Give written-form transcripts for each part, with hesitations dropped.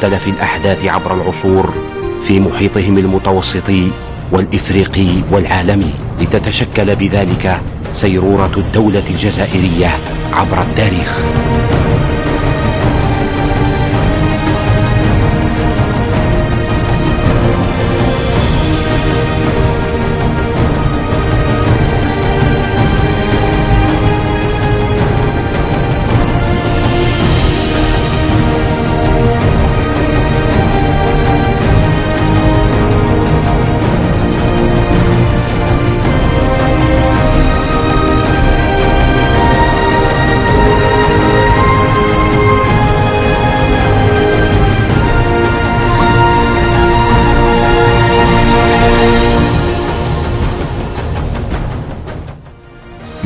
مختلف الأحداث عبر العصور في محيطهم المتوسطي والإفريقي والعالمي، لتتشكل بذلك سيرورة الدولة الجزائرية عبر التاريخ.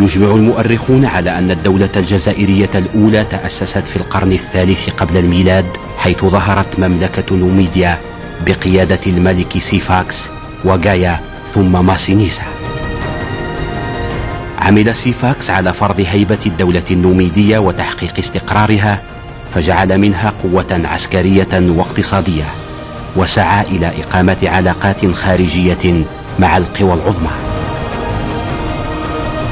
يجمع المؤرخون على أن الدولة الجزائرية الأولى تأسست في القرن الثالث قبل الميلاد، حيث ظهرت مملكة نوميديا بقيادة الملك سيفاكس وغايا ثم ماسينيسا. عمل سيفاكس على فرض هيبة الدولة النوميدية وتحقيق استقرارها، فجعل منها قوة عسكرية واقتصادية، وسعى إلى إقامة علاقات خارجية مع القوى العظمى.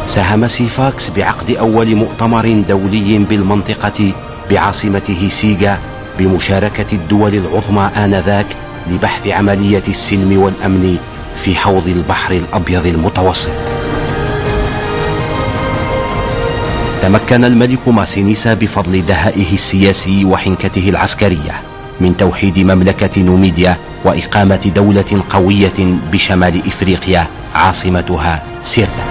ساهم سيفاكس بعقد أول مؤتمر دولي بالمنطقة بعاصمته سيغا بمشاركة الدول العظمى آنذاك لبحث عملية السلم والأمن في حوض البحر الأبيض المتوسط. تمكن الملك ماسينيسا بفضل دهائه السياسي وحنكته العسكرية من توحيد مملكة نوميديا وإقامة دولة قوية بشمال إفريقيا عاصمتها سيرتا.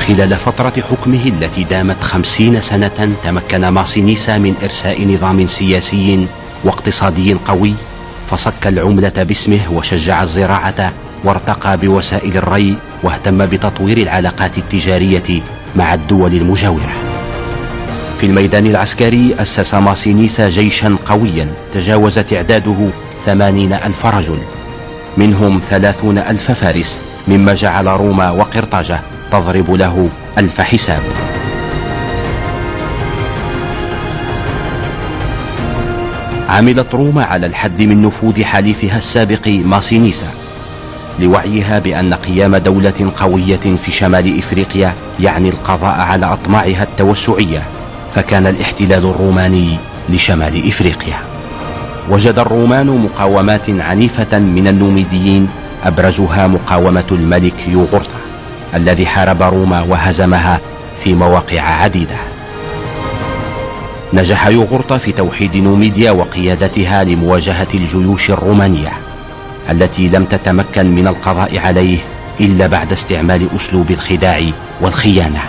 خلال فترة حكمه التي دامت 50 سنة، تمكن ماسينيسا من إرساء نظام سياسي واقتصادي قوي، فصك العملة باسمه وشجع الزراعة وارتقى بوسائل الري، واهتم بتطوير العلاقات التجارية مع الدول المجاورة. في الميدان العسكري أسس ماسينيسا جيشا قويا تجاوز تعداده 80,000 رجل، منهم 30,000 فارس، مما جعل روما وقرطاجة تضرب له 1000 حساب. عملت روما على الحد من نفوذ حليفها السابق ماسينيسا، لوعيها بأن قيام دولة قوية في شمال إفريقيا يعني القضاء على أطماعها التوسعية، فكان الاحتلال الروماني لشمال إفريقيا. وجد الرومان مقاومات عنيفة من النوميديين، أبرزها مقاومة الملك يوغورتا الذي حارب روما وهزمها في مواقع عديدة. نجح يوغورتا في توحيد نوميديا وقيادتها لمواجهة الجيوش الرومانية التي لم تتمكن من القضاء عليه إلا بعد استعمال أسلوب الخداع والخيانة،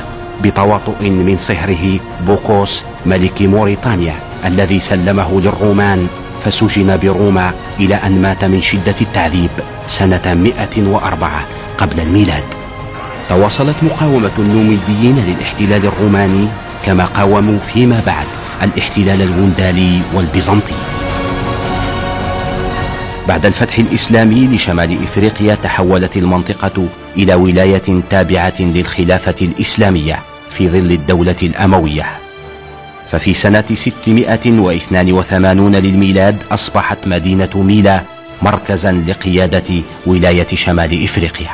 بتواطؤ من صهره بوكوس ملك موريتانيا الذي سلمه للرومان، فسجن بروما إلى أن مات من شدة التعذيب سنة 104 قبل الميلاد. تواصلت مقاومة النوميديين للاحتلال الروماني، كما قاوموا فيما بعد الاحتلال الغندالي والبيزنطي. بعد الفتح الإسلامي لشمال إفريقيا تحولت المنطقة إلى ولاية تابعة للخلافة الإسلامية في ظل الدولة الأموية، ففي سنة 682 للميلاد أصبحت مدينة ميلا مركزا لقيادة ولاية شمال إفريقيا.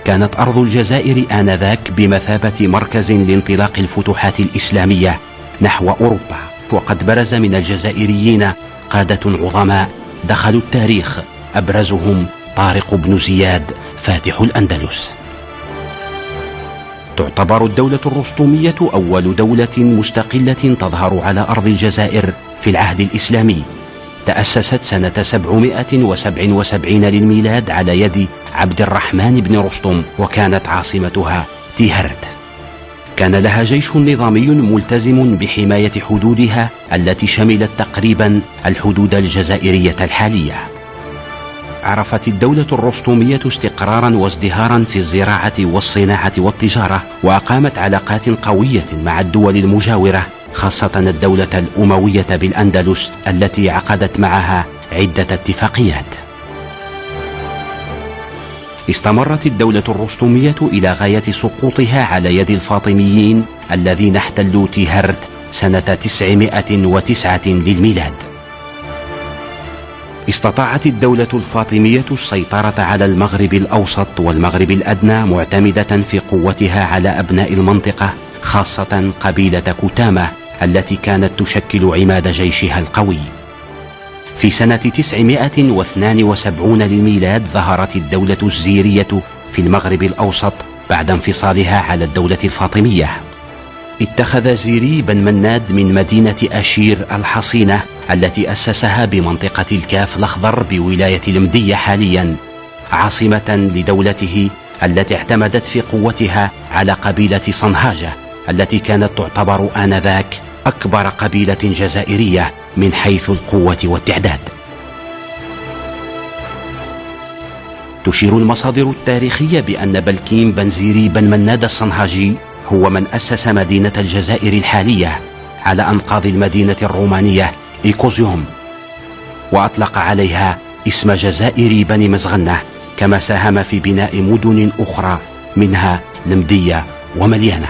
كانت أرض الجزائر آنذاك بمثابة مركز لانطلاق الفتوحات الإسلامية نحو أوروبا، وقد برز من الجزائريين قادة عظماء دخلوا التاريخ، أبرزهم طارق بن زياد فاتح الأندلس. تعتبر الدولة الرسطومية أول دولة مستقلة تظهر على أرض الجزائر في العهد الإسلامي. تأسست سنة 777 للميلاد على يد عبد الرحمن بن رستم، وكانت عاصمتها تيهرت. كان لها جيش نظامي ملتزم بحماية حدودها التي شملت تقريبا الحدود الجزائرية الحالية. عرفت الدولة الرسطومية استقرارا وازدهارا في الزراعة والصناعة والتجارة، وأقامت علاقات قوية مع الدول المجاورة، خاصة الدولة الأموية بالأندلس التي عقدت معها عدة اتفاقيات. استمرت الدولة الرستمية إلى غاية سقوطها على يد الفاطميين الذين احتلوا تيهرت سنة 909 للميلاد. استطاعت الدولة الفاطمية السيطرة على المغرب الأوسط والمغرب الأدنى معتمدة في قوتها على أبناء المنطقة، خاصة قبيلة كتامة التي كانت تشكل عماد جيشها القوي. في سنة 972 للميلاد ظهرت الدولة الزيرية في المغرب الأوسط بعد انفصالها على الدولة الفاطمية. اتخذ زيري بن مناد من مدينة أشير الحصينة التي أسسها بمنطقة الكاف الأخضر بولاية المدية حاليا عاصمة لدولته التي اعتمدت في قوتها على قبيلة صنهاجة التي كانت تعتبر آنذاك أكبر قبيلة جزائرية من حيث القوة والتعداد. تشير المصادر التاريخية بأن بلكيم بن زيري بن مناد الصنهاجي هو من أسس مدينة الجزائر الحالية على أنقاض المدينة الرومانية إيكوزيوم، وأطلق عليها اسم جزائر بني مزغنة، كما ساهم في بناء مدن أخرى منها المدية ومليانة.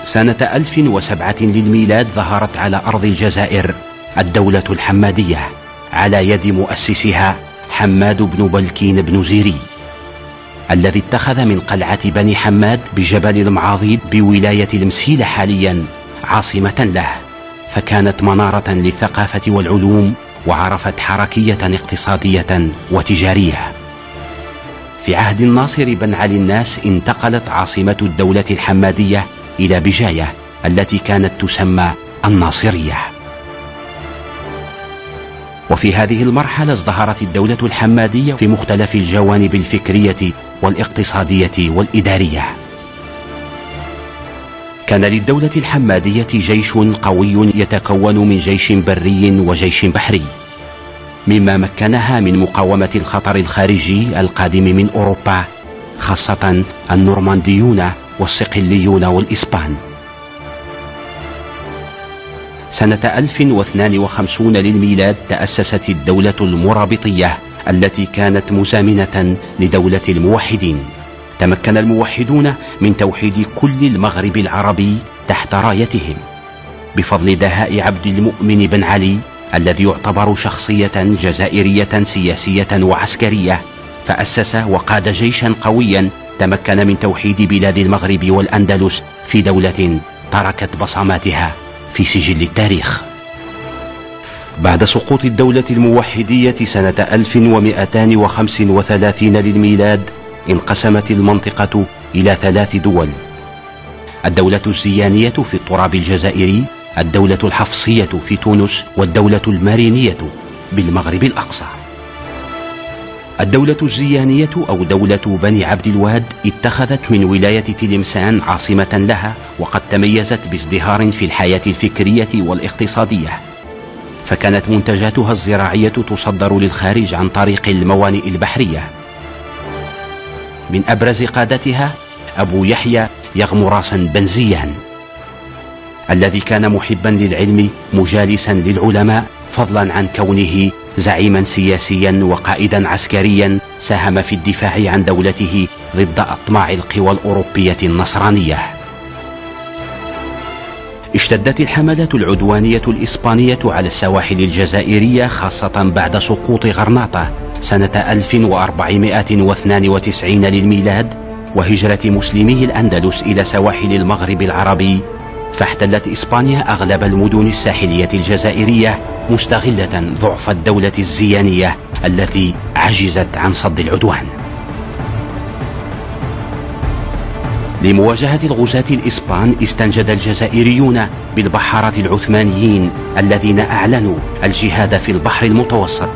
سنة 1007 للميلاد ظهرت على أرض الجزائر الدولة الحمادية على يد مؤسسها حماد بن بلكين بن زيري، الذي اتخذ من قلعة بني حماد بجبل المعاضيد بولاية المسيلة حاليا عاصمة له، فكانت منارة للثقافة والعلوم وعرفت حركية اقتصادية وتجارية. في عهد الناصر بن علي الناس انتقلت عاصمة الدولة الحمادية إلى بجاية التي كانت تسمى الناصرية. وفي هذه المرحلة ازدهرت الدولة الحمادية في مختلف الجوانب الفكرية والاقتصادية والإدارية. كان للدولة الحمادية جيش قوي يتكون من جيش بري وجيش بحري، مما مكنها من مقاومة الخطر الخارجي القادم من أوروبا، خاصة النورمانديون والصقليون والإسبان. سنة 1052 للميلاد تأسست الدولة المرابطية التي كانت مزامنة لدولة الموحدين. تمكن الموحدون من توحيد كل المغرب العربي تحت رايتهم بفضل دهاء عبد المؤمن بن علي الذي يعتبر شخصية جزائرية سياسية وعسكرية، فأسس وقاد جيشا قويا تمكن من توحيد بلاد المغرب والأندلس في دولة تركت بصماتها في سجل التاريخ. بعد سقوط الدولة الموحدية سنة 1235 للميلاد انقسمت المنطقة إلى 3 دول: الدولة الزيانية في التراب الجزائري، الدولة الحفصية في تونس، والدولة المارينية بالمغرب الأقصى. الدولة الزيانية أو دولة بني عبد الواد اتخذت من ولاية تلمسان عاصمة لها، وقد تميزت بازدهار في الحياة الفكرية والاقتصادية، فكانت منتجاتها الزراعية تصدر للخارج عن طريق الموانئ البحرية. من أبرز قادتها أبو يحيى يغمراس بن زيان، الذي كان محبا للعلم مجالسا للعلماء، فضلا عن كونه زعيما سياسيا وقائدا عسكريا ساهم في الدفاع عن دولته ضد أطماع القوى الأوروبية النصرانية. اشتدت الحملات العدوانية الإسبانية على السواحل الجزائرية، خاصة بعد سقوط غرناطة سنة 1492 للميلاد وهجرة مسلمي الأندلس إلى سواحل المغرب العربي، فاحتلت إسبانيا أغلب المدن الساحلية الجزائرية مستغلة ضعف الدولة الزيانية التي عجزت عن صد العدوان. لمواجهة الغزاة الإسبان استنجد الجزائريون بالبحارة العثمانيين الذين أعلنوا الجهاد في البحر المتوسط.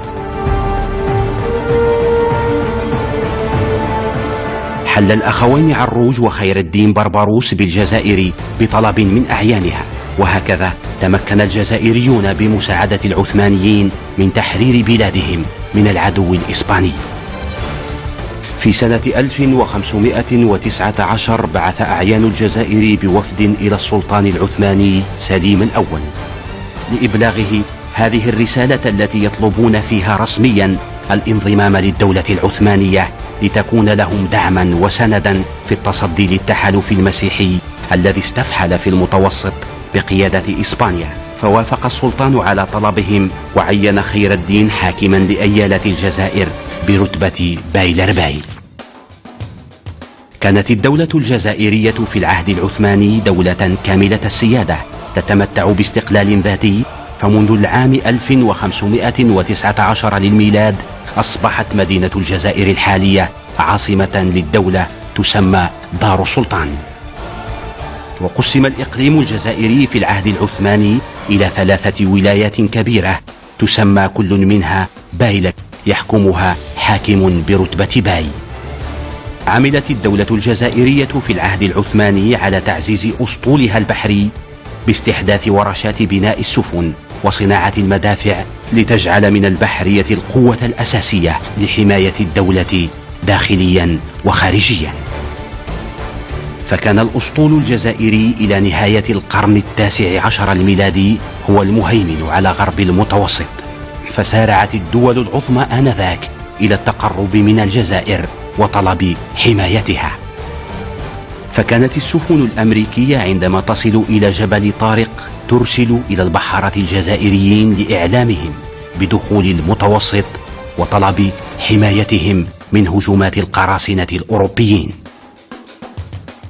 حل الأخوين عروج وخير الدين بربروس بالجزائر بطلب من أعيانها، وهكذا تمكن الجزائريون بمساعدة العثمانيين من تحرير بلادهم من العدو الإسباني. في سنة 1519 بعث أعيان الجزائر بوفد إلى السلطان العثماني سليم الأول لإبلاغه هذه الرسالة التي يطلبون فيها رسميا الانضمام للدولة العثمانية لتكون لهم دعما وسندا في التصدي للتحالف المسيحي الذي استفحل في المتوسط بقيادة إسبانيا. فوافق السلطان على طلبهم وعين خير الدين حاكما لأيالة الجزائر برتبة بايلرباي. كانت الدولة الجزائرية في العهد العثماني دولة كاملة السيادة تتمتع باستقلال ذاتي، فمنذ العام 1519 للميلاد أصبحت مدينة الجزائر الحالية عاصمة للدولة تسمى دار السلطان. وقسم الإقليم الجزائري في العهد العثماني إلى 3 ولايات كبيرة تسمى كل منها بايلك، يحكمها حاكم برتبة باي. عملت الدولة الجزائرية في العهد العثماني على تعزيز أسطولها البحري باستحداث ورشات بناء السفن وصناعة المدافع لتجعل من البحرية القوة الأساسية لحماية الدولة داخليا وخارجيا. فكان الأسطول الجزائري إلى نهاية القرن 19 الميلادي هو المهيمن على غرب المتوسط، فسارعت الدول العظمى آنذاك إلى التقرب من الجزائر وطلب حمايتها. فكانت السفن الأمريكية عندما تصل إلى جبل طارق ترسل إلى البحارة الجزائريين لإعلامهم بدخول المتوسط وطلب حمايتهم من هجومات القراصنة الأوروبيين.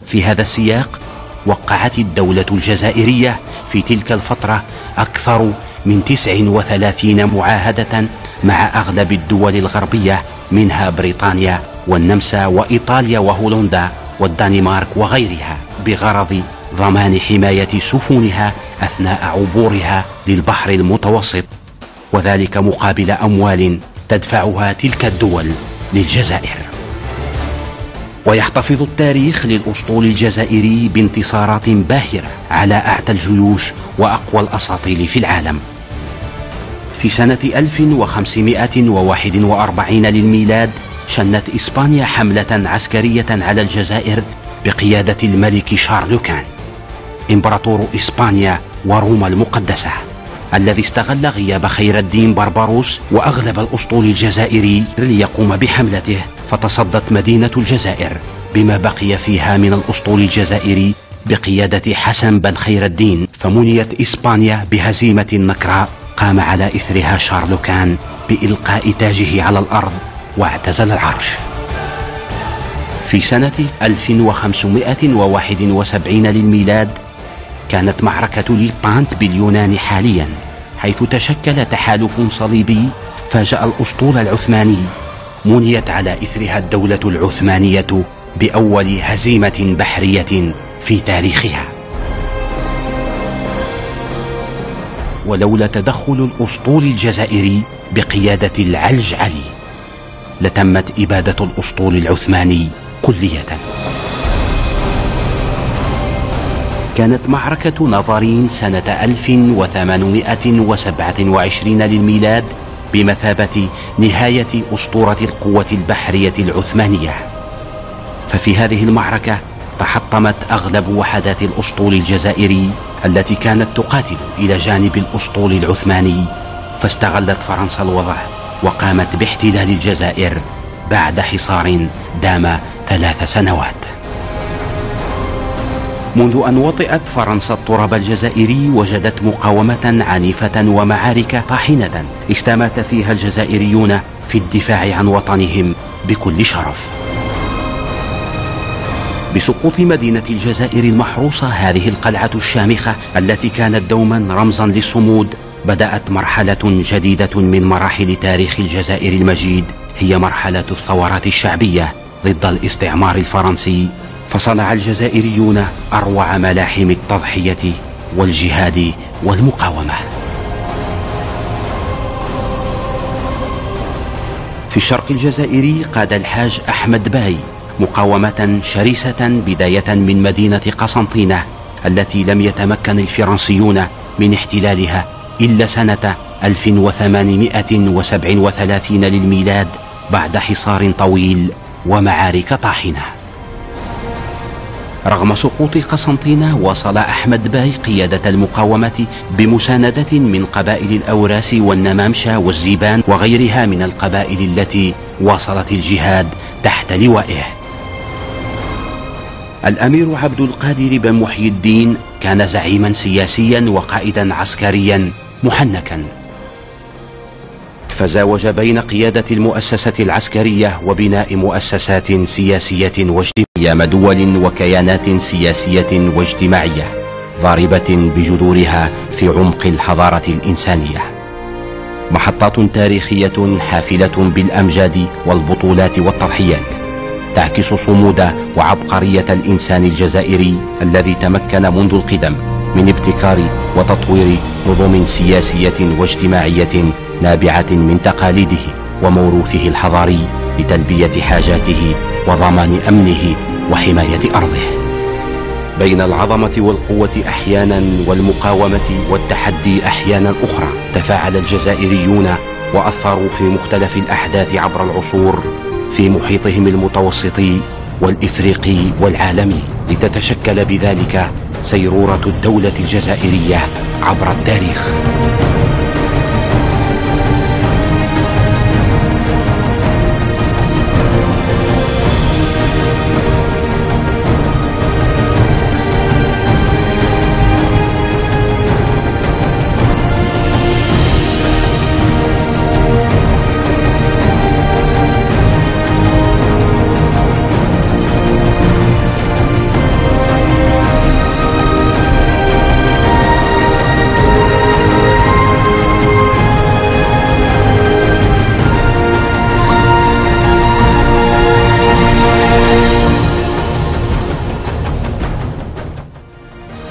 في هذا السياق وقعت الدولة الجزائرية في تلك الفترة أكثر من 39 معاهدة مع أغلب الدول الغربية، منها بريطانيا والنمسا وإيطاليا وهولندا والدنمارك وغيرها، بغرض ضمان حماية سفنها أثناء عبورها للبحر المتوسط، وذلك مقابل أموال تدفعها تلك الدول للجزائر. ويحتفظ التاريخ للأسطول الجزائري بانتصارات باهرة على أعتى الجيوش وأقوى الأساطيل في العالم. في سنة 1541 للميلاد شنت إسبانيا حملة عسكرية على الجزائر بقيادة الملك شارلوكان إمبراطور إسبانيا وروما المقدسة، الذي استغل غياب خير الدين بربروس وأغلب الأسطول الجزائري ليقوم بحملته، فتصدت مدينة الجزائر بما بقي فيها من الأسطول الجزائري بقيادة حسن بن خير الدين، فمنيت إسبانيا بهزيمة نكراء قام على إثرها شارلوكان بإلقاء تاجه على الأرض واعتزل العرش. في سنة 1571 للميلاد كانت معركة ليبانت باليونان حاليا، حيث تشكل تحالف صليبي فاجأ الأسطول العثماني، منيت على إثرها الدولة العثمانية بأول هزيمة بحرية في تاريخها. ولولا تدخل الأسطول الجزائري بقيادة العلج علي لتمت إبادة الأسطول العثماني كلية. كانت معركة نظرين سنة 1827 للميلاد بمثابة نهاية أسطورة القوة البحرية العثمانية. ففي هذه المعركة تحطمت أغلب وحدات الأسطول الجزائري التي كانت تقاتل إلى جانب الأسطول العثماني، فاستغلت فرنسا الوضع وقامت باحتلال الجزائر بعد حصار دام 3 سنوات. منذ أن وطئت فرنسا التراب الجزائري وجدت مقاومة عنيفة ومعارك طاحنة استمات فيها الجزائريون في الدفاع عن وطنهم بكل شرف. بسقوط مدينة الجزائر المحروسة، هذه القلعة الشامخة التي كانت دوما رمزا للصمود، بدأت مرحلة جديدة من مراحل تاريخ الجزائر المجيد، هي مرحلة الثورات الشعبية ضد الاستعمار الفرنسي. فصنع الجزائريون أروع ملاحم التضحية والجهاد والمقاومة. في الشرق الجزائري قاد الحاج أحمد باي مقاومة شرسة بداية من مدينة قسنطينة التي لم يتمكن الفرنسيون من احتلالها إلا سنة 1837 للميلاد بعد حصار طويل ومعارك طاحنة. رغم سقوط قسنطينة واصل أحمد باي قيادة المقاومة بمساندة من قبائل الأوراس والنمامشة والزيبان وغيرها من القبائل التي واصلت الجهاد تحت لوائه. الأمير عبد القادر بن محي الدين كان زعيما سياسيا وقائدا عسكريا محنكا، فزاوج بين قيادة المؤسسة العسكرية وبناء مؤسسات سياسية واجتماعية دول وكيانات سياسية واجتماعية ضاربة بجذورها في عمق الحضارة الإنسانية. محطات تاريخية حافلة بالأمجاد والبطولات والتضحيات تعكس صمود وعبقرية الإنسان الجزائري الذي تمكن منذ القدم من ابتكار وتطوير نظم سياسية واجتماعية نابعة من تقاليده وموروثه الحضاري لتلبية حاجاته وضمان أمنه وحماية أرضه. بين العظمة والقوة أحيانا والمقاومة والتحدي أحيانا أخرى تفاعل الجزائريون وأثروا في مختلف الأحداث عبر العصور في محيطهم المتوسطي والإفريقي والعالمي، لتتشكل بذلك سيرورة الدولة الجزائرية عبر التاريخ.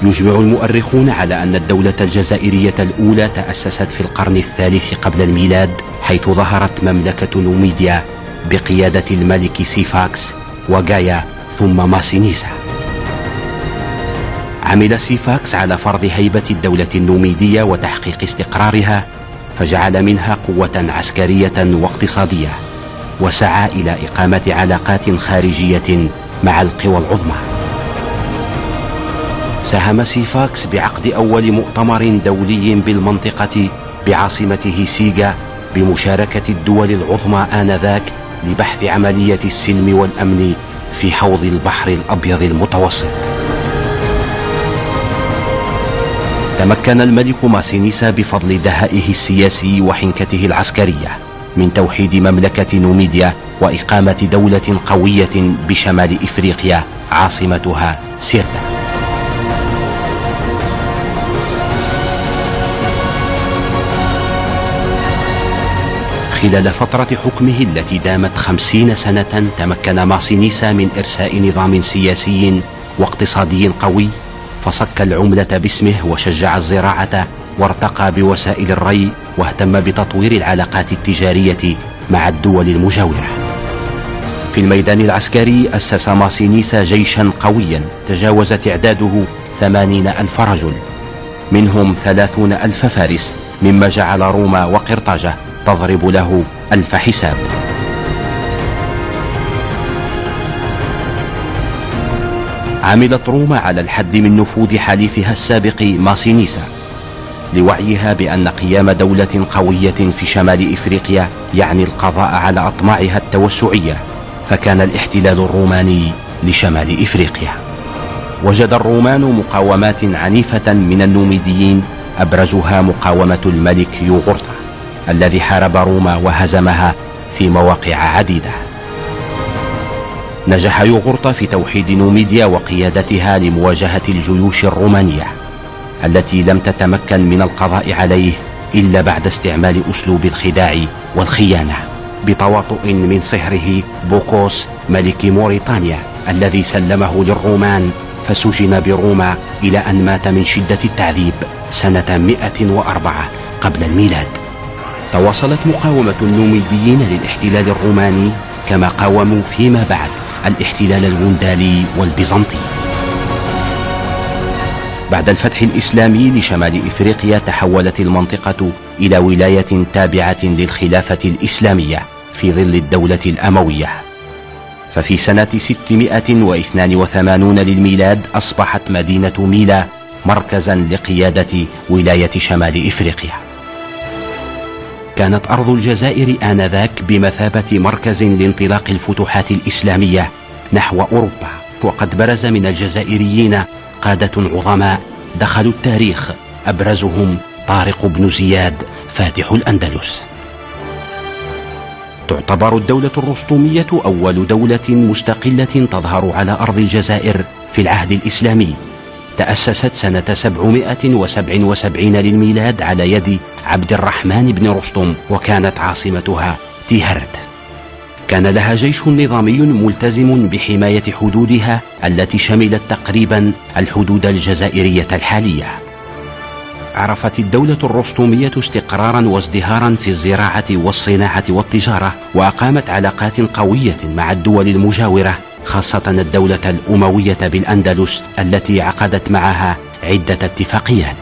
يجمع المؤرخون على أن الدولة الجزائرية الأولى تأسست في القرن الثالث قبل الميلاد، حيث ظهرت مملكة نوميديا بقيادة الملك سيفاكس وغايا ثم ماسينيسا. عمل سيفاكس على فرض هيبة الدولة النوميدية وتحقيق استقرارها، فجعل منها قوة عسكرية واقتصادية، وسعى إلى إقامة علاقات خارجية مع القوى العظمى. ساهم سيفاكس بعقد أول مؤتمر دولي بالمنطقة بعاصمته سيغا بمشاركة الدول العظمى آنذاك لبحث عملية السلم والأمن في حوض البحر الأبيض المتوسط. تمكن الملك ماسينيسا بفضل دهائه السياسي وحنكته العسكرية من توحيد مملكة نوميديا وإقامة دولة قوية بشمال إفريقيا عاصمتها سيرتا. خلال فترة حكمه التي دامت 50 سنة تمكن ماسينيسا من إرساء نظام سياسي واقتصادي قوي، فصك العملة باسمه وشجع الزراعة وارتقى بوسائل الري واهتم بتطوير العلاقات التجارية مع الدول المجاورة. في الميدان العسكري أسس ماسينيسا جيشا قويا تجاوز تعداده 80,000 رجل، منهم 30,000 فارس، مما جعل روما وقرطاجة تضرب له 1000 حساب. عملت روما على الحد من نفوذ حليفها السابق ماسينيسا لوعيها بأن قيام دولة قوية في شمال إفريقيا يعني القضاء على أطماعها التوسعية، فكان الاحتلال الروماني لشمال إفريقيا. وجد الرومان مقاومات عنيفة من النوميديين، أبرزها مقاومة الملك يوغورتا الذي حارب روما وهزمها في مواقع عديدة. نجح يوغورتا في توحيد نوميديا وقيادتها لمواجهة الجيوش الرومانية التي لم تتمكن من القضاء عليه إلا بعد استعمال أسلوب الخداع والخيانة، بتواطؤ من صهره بوكوس ملك موريتانيا الذي سلمه للرومان، فسجن بروما إلى أن مات من شدة التعذيب سنة 104 قبل الميلاد. تواصلت مقاومة النوميديين للاحتلال الروماني كما قاوموا فيما بعد الاحتلال الوندالي والبيزنطي. بعد الفتح الإسلامي لشمال إفريقيا تحولت المنطقة إلى ولاية تابعة للخلافة الإسلامية في ظل الدولة الأموية، ففي سنة 682 للميلاد أصبحت مدينة ميلا مركزا لقيادة ولاية شمال إفريقيا. كانت أرض الجزائر آنذاك بمثابة مركز لانطلاق الفتوحات الإسلامية نحو أوروبا، وقد برز من الجزائريين قادة عظماء دخلوا التاريخ، أبرزهم طارق بن زياد فاتح الأندلس. تعتبر الدولة الرستمية أول دولة مستقلة تظهر على أرض الجزائر في العهد الإسلامي. تأسست سنة 777 للميلاد على يد عبد الرحمن بن رستم، وكانت عاصمتها تيهرت. كان لها جيش نظامي ملتزم بحماية حدودها التي شملت تقريبا الحدود الجزائرية الحالية. عرفت الدولة الرستمية استقرارا وازدهارا في الزراعة والصناعة والتجارة، وأقامت علاقات قوية مع الدول المجاورة، خاصة الدولة الأموية بالأندلس التي عقدت معها عدة اتفاقيات.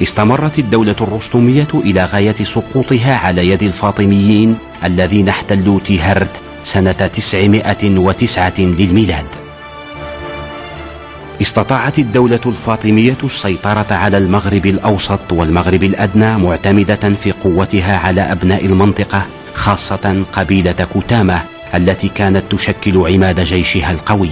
استمرت الدولة الرستمية إلى غاية سقوطها على يد الفاطميين الذين احتلوا تيهرت سنة 909 للميلاد. استطاعت الدولة الفاطمية السيطرة على المغرب الأوسط والمغرب الأدنى، معتمدة في قوتها على أبناء المنطقة، خاصة قبيلة كتامة التي كانت تشكل عماد جيشها القوي.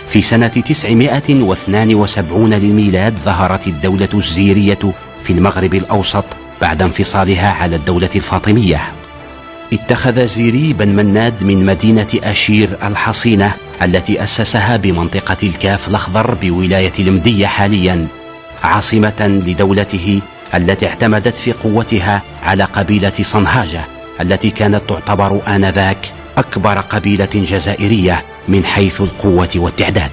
في سنة 972 للميلاد ظهرت الدولة الزيرية في المغرب الأوسط بعد انفصالها على الدولة الفاطمية. اتخذ زيري بن مناد من مدينة أشير الحصينة التي أسسها بمنطقة الكاف الأخضر بولاية المدية حاليا عاصمة لدولته، التي اعتمدت في قوتها على قبيلة صنهاجة التي كانت تعتبر آنذاك أكبر قبيلة جزائرية من حيث القوة والتعداد.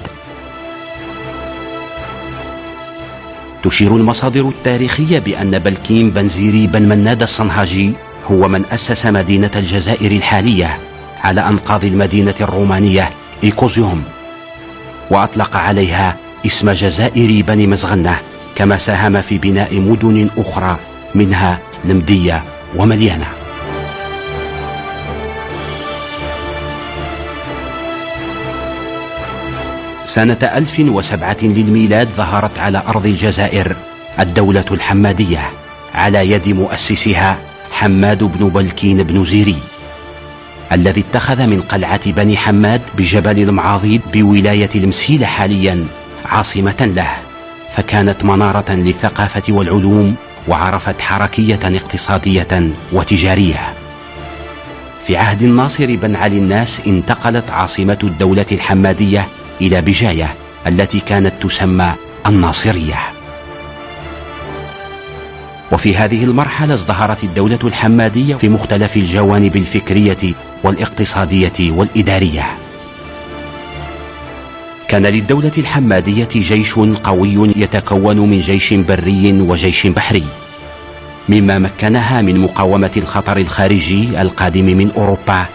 تشير المصادر التاريخية بأن بلكيم بن زيري بن مناد الصنهاجي هو من أسس مدينة الجزائر الحالية على أنقاض المدينة الرومانية إيكوزيوم، وأطلق عليها اسم جزائر بني مزغنة، كما ساهم في بناء مدن أخرى منها المدية ومليانة. سنة 1007 للميلاد ظهرت على أرض الجزائر الدولة الحمادية على يد مؤسسها حماد بن بلكين بن زيري، الذي اتخذ من قلعة بني حماد بجبل المعاضيد بولاية المسيلة حاليا عاصمة له، فكانت منارة للثقافة والعلوم، وعرفت حركية اقتصادية وتجارية. في عهد الناصر بن علي الناس انتقلت عاصمة الدولة الحمادية إلى بجاية التي كانت تسمى الناصرية. وفي هذه المرحلة ازدهرت الدولة الحمادية في مختلف الجوانب الفكرية والاقتصادية والإدارية. كان للدولة الحمادية جيش قوي يتكون من جيش بري وجيش بحري، مما مكنها من مقاومة الخطر الخارجي القادم من أوروبا،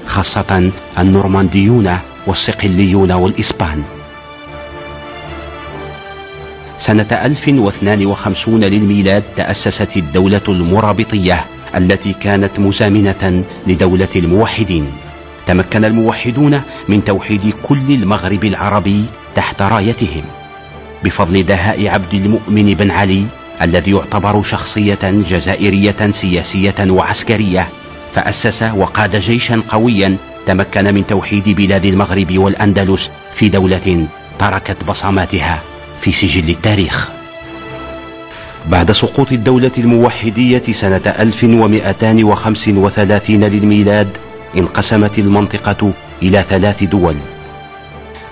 خاصة النورمانديون والصقليون والإسبان. سنة 1052 للميلاد تأسست الدولة المرابطية التي كانت مزامنة لدولة الموحدين. تمكن الموحدون من توحيد كل المغرب العربي تحت رايتهم بفضل دهاء عبد المؤمن بن علي الذي يعتبر شخصية جزائرية سياسية وعسكرية، فأسس وقاد جيشا قويا تمكن من توحيد بلاد المغرب والأندلس في دولة تركت بصماتها في سجل التاريخ. بعد سقوط الدولة الموحدية سنة 1235 للميلاد انقسمت المنطقة إلى 3 دول: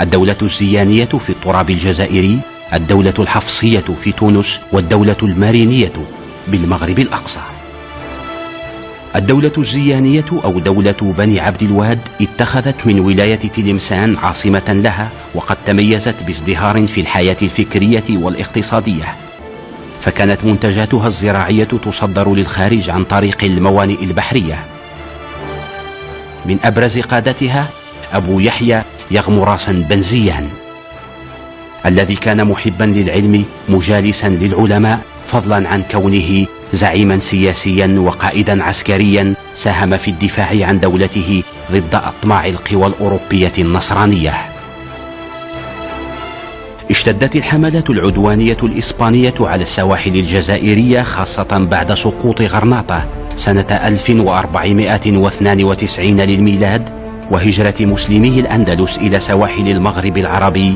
الدولة الزيانية في التراب الجزائري، الدولة الحفصية في تونس، والدولة المارينية بالمغرب الأقصى. الدولة الزيانية أو دولة بني عبد الواد اتخذت من ولاية تلمسان عاصمة لها، وقد تميزت بازدهار في الحياة الفكرية والاقتصادية، فكانت منتجاتها الزراعية تصدر للخارج عن طريق الموانئ البحرية. من أبرز قادتها أبو يحيى يغمراسن بن زيان، الذي كان محبا للعلم مجالسا للعلماء، فضلا عن كونه زعيما سياسيا وقائدا عسكريا ساهم في الدفاع عن دولته ضد أطماع القوى الأوروبية النصرانية. اشتدت الحملات العدوانية الإسبانية على السواحل الجزائرية خاصة بعد سقوط غرناطة سنة 1492 للميلاد وهجرة مسلمي الأندلس إلى سواحل المغرب العربي،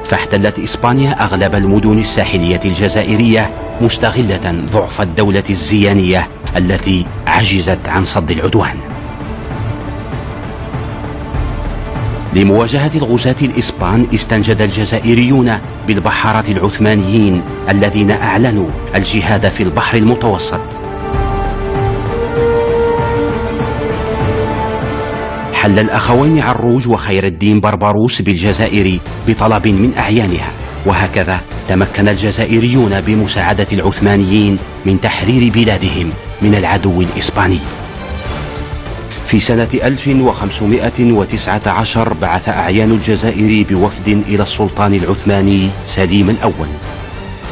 فاحتلت إسبانيا أغلب المدن الساحلية الجزائرية مستغلة ضعف الدولة الزيانية التي عجزت عن صد العدوان. لمواجهة الغزاة الإسبان استنجد الجزائريون بالبحارة العثمانيين الذين أعلنوا الجهاد في البحر المتوسط. حل الأخوين عروج وخير الدين بربروس بالجزائر بطلب من أعيانها، وهكذا تمكن الجزائريون بمساعدة العثمانيين من تحرير بلادهم من العدو الإسباني. في سنة 1519 بعث أعيان الجزائر بوفد إلى السلطان العثماني سليم الأول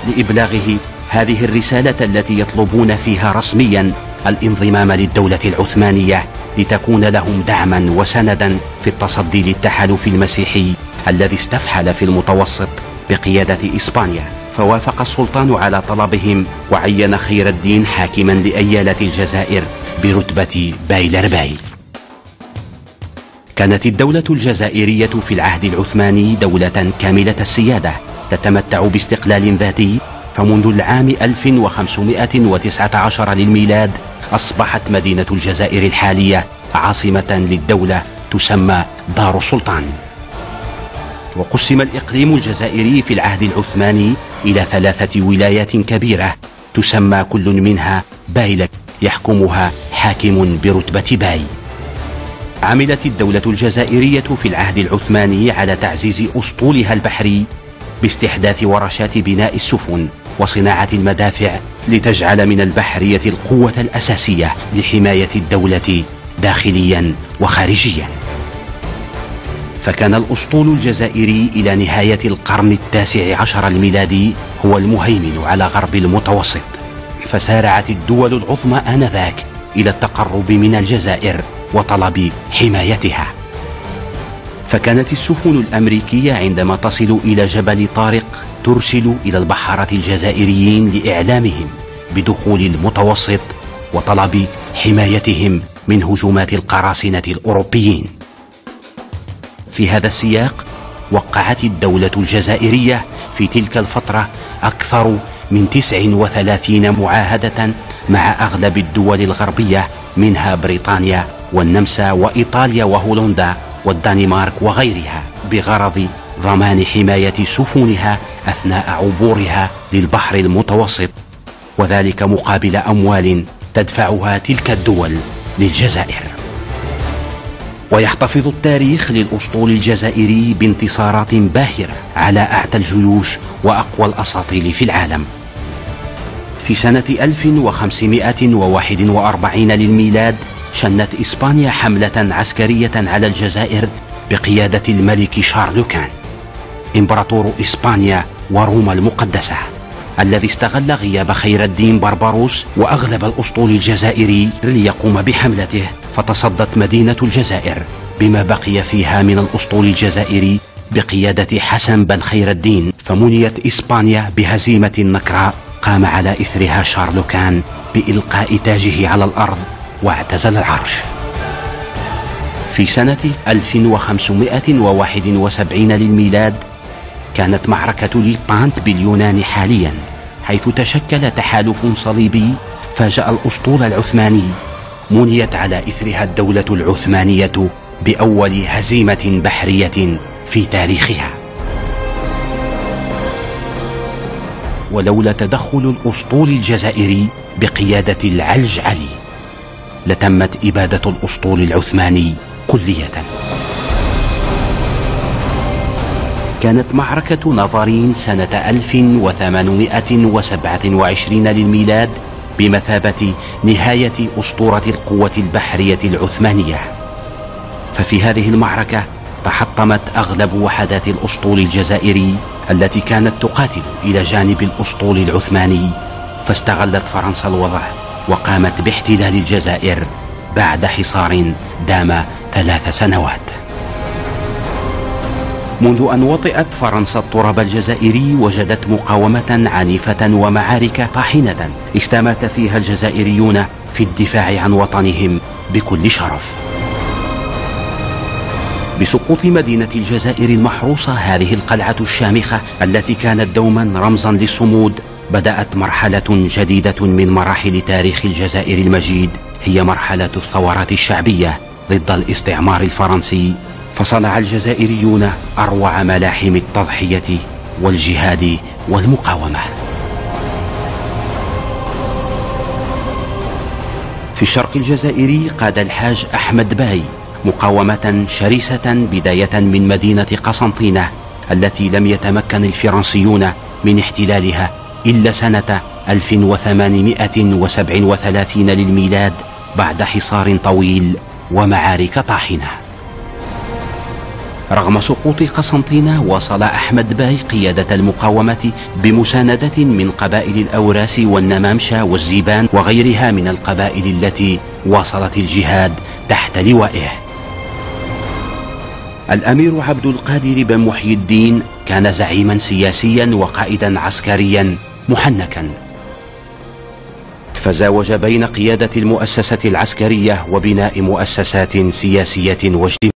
لإبلاغه هذه الرسالة التي يطلبون فيها رسميا الانضمام للدولة العثمانية لتكون لهم دعما وسندا في التصدي للتحالف المسيحي الذي استفحل في المتوسط بقيادة إسبانيا. فوافق السلطان على طلبهم وعين خير الدين حاكما لأيالة الجزائر برتبة بايلرباي. كانت الدولة الجزائرية في العهد العثماني دولة كاملة السيادة تتمتع باستقلال ذاتي، فمنذ العام 1519 للميلاد أصبحت مدينة الجزائر الحالية عاصمة للدولة تسمى دار السلطان. وقسم الإقليم الجزائري في العهد العثماني إلى 3 ولايات كبيرة تسمى كل منها بايلك يحكمها حاكم برتبة باي. عملت الدولة الجزائرية في العهد العثماني على تعزيز أسطولها البحري باستحداث ورشات بناء السفن وصناعة المدافع لتجعل من البحرية القوة الأساسية لحماية الدولة داخليا وخارجيا. فكان الأسطول الجزائري إلى نهاية القرن ال19 الميلادي هو المهيمن على غرب المتوسط، فسارعت الدول العظمى آنذاك إلى التقرب من الجزائر وطلب حمايتها. فكانت السفن الأمريكية عندما تصل إلى جبل طارق ترسل إلى البحارة الجزائريين لإعلامهم بدخول المتوسط وطلب حمايتهم من هجومات القراصنة الأوروبيين. في هذا السياق وقعت الدولة الجزائرية في تلك الفترة أكثر من 39 معاهدة مع أغلب الدول الغربية منها بريطانيا والنمسا وإيطاليا وهولندا والدنمارك وغيرها، بغرض ضمان حماية سفنها أثناء عبورها للبحر المتوسط، وذلك مقابل أموال تدفعها تلك الدول للجزائر. ويحتفظ التاريخ للأسطول الجزائري بانتصارات باهرة على أعتى الجيوش وأقوى الأساطيل في العالم. في سنة 1541 للميلاد شنت إسبانيا حملة عسكرية على الجزائر بقيادة الملك شارلوكان إمبراطور إسبانيا وروما المقدسة، الذي استغل غياب خير الدين بربروس وأغلب الأسطول الجزائري ليقوم بحملته، فتصدت مدينة الجزائر بما بقي فيها من الأسطول الجزائري بقيادة حسن بن خير الدين، فمنيت إسبانيا بهزيمة نكراء قام على إثرها شارلوكان بإلقاء تاجه على الأرض واعتزل العرش. في سنة 1571 للميلاد كانت معركة ليبانت باليونان حاليا، حيث تشكل تحالف صليبي فاجأ الأسطول العثماني، منيت على إثرها الدولة العثمانية بأول هزيمة بحرية في تاريخها. ولولا تدخل الأسطول الجزائري بقيادة العلج علي لتمت إبادة الأسطول العثماني كلية. كانت معركة نظرين سنة 1827 للميلاد بمثابة نهاية أسطورة القوة البحرية العثمانية، ففي هذه المعركة تحطمت أغلب وحدات الأسطول الجزائري التي كانت تقاتل إلى جانب الأسطول العثماني فاستغلت فرنسا الوضع وقامت باحتلال الجزائر بعد حصار دام 3 سنوات. منذ أن وطئت فرنسا التراب الجزائري وجدت مقاومة عنيفة ومعارك طاحنة استمات فيها الجزائريون في الدفاع عن وطنهم بكل شرف. بسقوط مدينة الجزائر المحروسة، هذه القلعة الشامخة التي كانت دوما رمزا للصمود، بدأت مرحلة جديدة من مراحل تاريخ الجزائر المجيد، هي مرحلة الثورات الشعبية ضد الاستعمار الفرنسي. فصنع الجزائريون أروع ملاحم التضحية والجهاد والمقاومة. في الشرق الجزائري قاد الحاج أحمد باي مقاومة شرسة بداية من مدينة قسنطينة التي لم يتمكن الفرنسيون من احتلالها إلا سنة 1837 للميلاد بعد حصار طويل ومعارك طاحنة. رغم سقوط قسنطينة، واصل أحمد باي قيادة المقاومة بمساندة من قبائل الأوراس والنمامشة والزيبان وغيرها من القبائل التي واصلت الجهاد تحت لوائه. الأمير عبد القادر بن محي الدين كان زعيما سياسيا وقائدا عسكريا محنكا، فزاوج بين قيادة المؤسسة العسكرية وبناء مؤسسات سياسية واجتماعية.